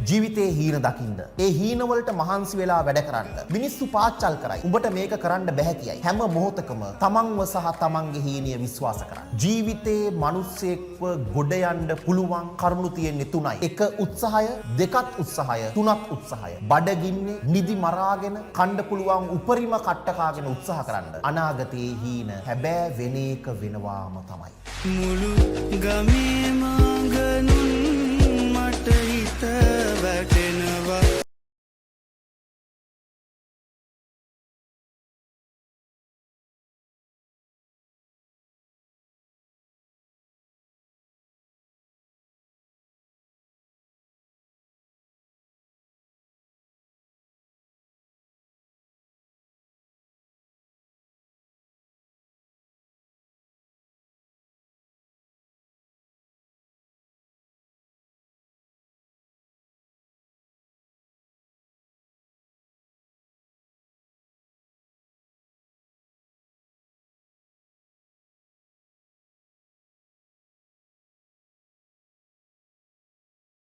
ජීවිතේ හීන දකින්න. ඒ හීන වලට මහන්සි වෙලා වැඩ කරන්න. මිනිස්සු පාච්චල් කරයි. උඹට මේක කරන්න බැහැ කියයි. හැම මොහොතකම තමන්ව සහ තමන්ගේ හීනිය විශ්වාස කරන්න. ජීවිතේ මිනිස්සෙක්ව ගොඩ යන්න පුළුවන් කරුණු තියෙන්නේ තුනයි. එක උත්සාහය, දෙකත් උත්සාහය, තුනත් උත්සාහය. බඩගින්නේ නිදි මරාගෙන කන්න පුළුවන් උපරිම කට්ට කාගෙන උත්සාහ කරන්න. අනාගතයේ හීන හැබෑ වෙන එක වෙනවාම තමයි. මුළු ගමේ මාගනුන්